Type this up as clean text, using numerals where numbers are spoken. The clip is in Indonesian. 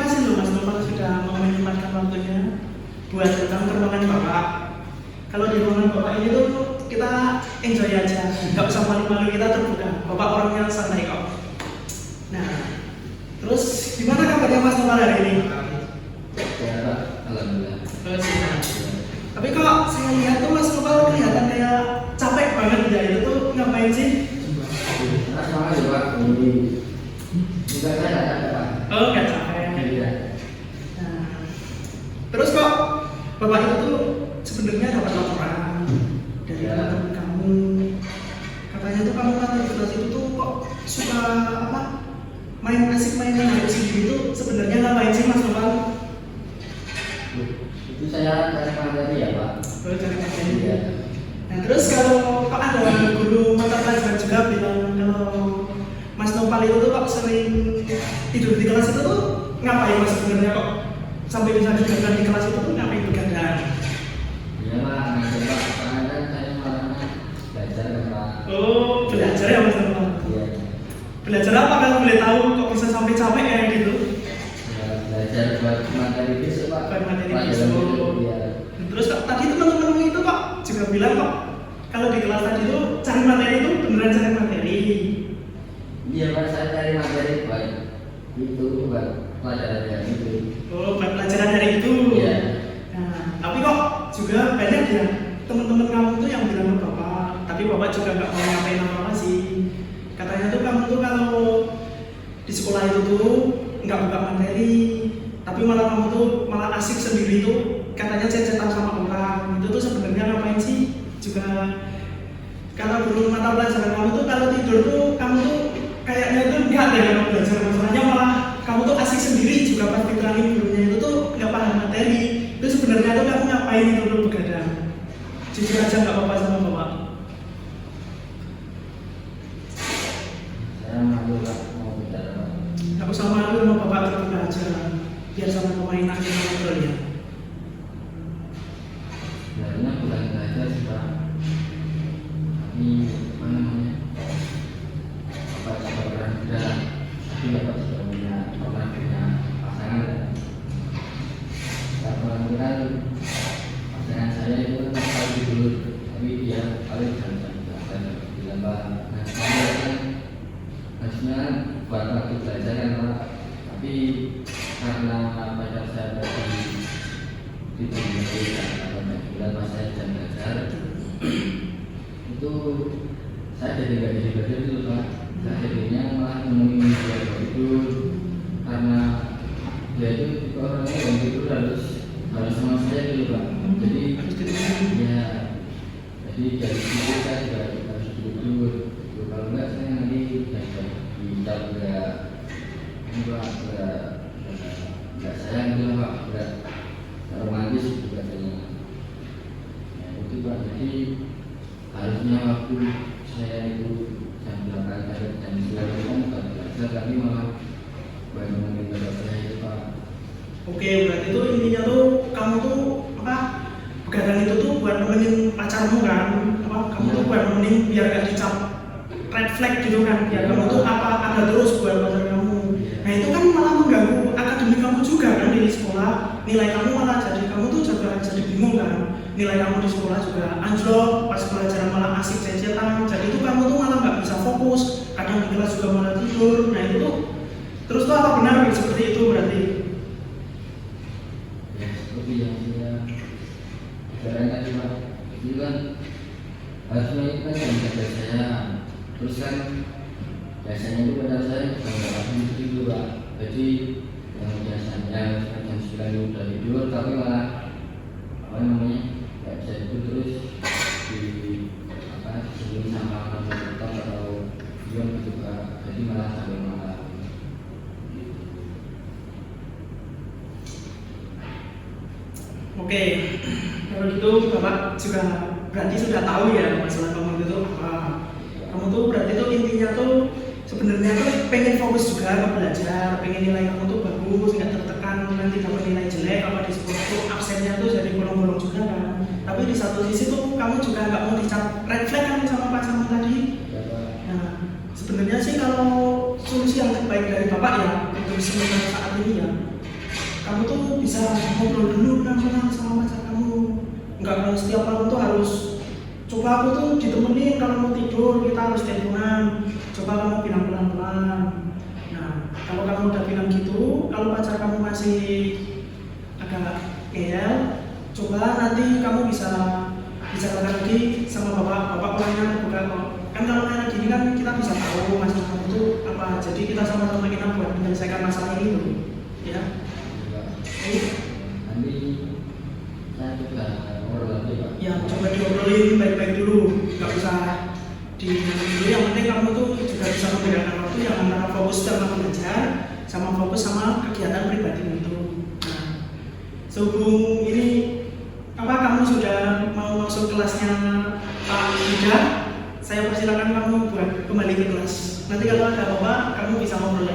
kasih loh Mas Novel sudah mau menyempatkan waktunya buat datang ke ruangan Bapak. Kalau di ruangan Bapak ini tuh kita enjoy aja, nggak usah malu-malu, kita terbuka. Bapak orangnya santai kok. Nah, terus gimana kabarnya Mas Novel hari ini? Ya Pak, alhamdulillah. Tapi kok saya lihat tuh Mas Novel kelihatan kayak capek banget ya, itu tuh ngapain sih? Semangat ya Pak, ini juga saya nggak capek Pak. Oh, nggak capek. Iya. Nah, terus kok Bapak itu tuh sebenarnya dapat laporan dari teman kamu. Katanya tuh kamu kan di kelas itu tuh kok suka apa? Main asik mainan aku sendiri itu sebenarnya ngapain sih Mas Novel? Itu saya cari materi ya Pak. Oh, cari materi. Iya. Nah, terus kalau kok ada guru mata pelajaran juga bilang kalau Mas Novel itu tuh kok sering tidur di kelas itu tuh ngapain Mas sebenarnya kok sampai bisa digadang di kelas itu tuh ngapain begadang? Iya Pak, ngajar Pak. Karena kan saya malah belajar kan Pak. Oh, belajar ya Mas Novel? Iya. Belajar apa kalau boleh tahu kok bisa sampai capek kayak gitu? Ya, belajar buat materi besok Pak. Buat materi Pelajaran besok. Iya. Terus kok tadi teman-teman itu kok juga bilang kok kalau di kelas tadi tuh cari materi itu beneran cari materi. Iya Pak, saya cari materi buat itu buat pelajaran yang itu. Oh, buat pelajaran hari itu. Iya. Nah, tapi kok juga banyak ya teman-teman kamu tuh yang bilang ke Bapak, tapi Bapak juga nggak mau ngapain apa-apa sih. Katanya tuh kamu tuh kalau di sekolah itu tuh nggak buka materi, tapi malah kamu tuh malah asik sendiri tuh, katanya chat-chatan sama orang. Itu tuh sebenarnya ngapain sih? Juga kalau guru mata pelajaran kamu tuh kalau tidur tuh kamu tuh kayaknya tuh enggak deh kalau belajar, masalahnya malah kamu tuh asik sendiri juga pas diterangin gurunya itu tuh nggak paham materi. Itu sebenarnya tuh kamu ngapain itu tuh begadang? Jujur aja nggak apa-apa sama Bapak. Saya malu Pak, mau bicara Pak. Aku sama lu sama Bapak terbuka aja, biar sama pemain aja ngobrol ya. Sebenarnya bukan belajar sih Pak. Tapi apa namanya? Bapak juga pernah muda, tapi Bapak juga pernah punya pasangan kan? Saya pernah bilang pasangan saya itu kan selalu tidur, tapi dia paling jam-jam bilang Pak, nah saya kan harusnya buat waktu belajar kan Pak, tapi karena pacar saya tadi tidur atau bulan pas saya jam belajar itu saya jadi nggak jadi belajar itu Pak. Saya jadinya malah nemuin dia tidur karena dia itu tipe orangnya yang tidur harus sama saya gitu Pak. Jadi ya jadi dari situ saya juga harus tidur. Kalau enggak saya nanti bisa enggak sayang gitu Pak, enggak romantis juga saya. Ya, itu Pak, jadi harusnya waktu saya itu jam 8 sampai jam 9 itu kan bukan belajar, tapi malah bangun ibadah saya itu Pak. Oke, berarti itu intinya tuh kamu tuh apa? Begadang itu tuh buat nemenin pacarmu kan? Apa? Kamu tuh buat nemenin biar gak dicap red flag gitu kan? Biar kamu tuh apa ada terus buat pacar kamu. Nah itu kan malah mengganggu akademik kamu juga kan di sekolah. Nilai kamu malah kamu tuh juga jadi bingung kan? Nilai kamu di sekolah juga anjlok, pas pelajaran malah asik cecetan. Jadi itu kamu tuh malah nggak bisa fokus. Kadang di kelas juga malah tidur. Nah itu tuh terus tuh apa benar seperti itu berarti? Ya seperti yang saya bicarakan tadi Pak, itu kan harusnya itu kan jam kerja saya, terus kan biasanya itu pada saya jam 8 itu Pak. Jadi yang biasanya jam 9 udah tidur, tapi malah apa namanya nggak bisa tidur terus di sebelum sama laptop atau game gitu Pak. Jadi malah sampai malam. Oke, kalau gitu Bapak juga berarti sudah tahu ya masalah kamu itu apa. Kamu tuh berarti tuh intinya tuh sebenarnya tuh pengen fokus juga ke belajar, pengen nilai kamu tuh bagus, nggak tertekan nanti dapat nilai jelek apa di sekolah tuh absennya tuh jadi bolong-bolong juga kan. Tapi di satu sisi tuh kamu juga nggak mau dicap red flag kan sama pacarmu tadi. Nah, sebenarnya sih kalau solusi yang terbaik dari Bapak ya untuk sementara saat ini ya, kamu tuh bisa ngobrol dulu pelan-pelan sama pacar kamu. Enggak kalau setiap malam tuh harus coba aku tuh ditemenin kalau mau tidur kita harus teleponan. Coba kamu bilang pelan-pelan. Nah, kalau kamu udah bilang gitu, kalau pacar kamu masih agak ngeyel, coba nanti kamu bisa bicara lagi sama bapak orangnya bukan kok. Kan kalau kayak gini kan kita bisa tahu masalah kamu tuh apa. Jadi kita sama-sama kita buat menyelesaikan masalah ini dulu, ya. Nanti saya juga ngobrol lagi Pak. Ya, coba diobrolin baik-baik dulu, nggak usah dulu. Yang penting kamu tuh juga bisa membedakan waktu yang antara fokus sama belajar sama fokus sama kegiatan pribadi itu. Nah, sebelum ini apa kamu sudah mau masuk kelasnya Pak Yuda? Saya persilakan kamu buat kembali ke kelas. Nanti kalau ada apa-apa, kamu bisa ngobrol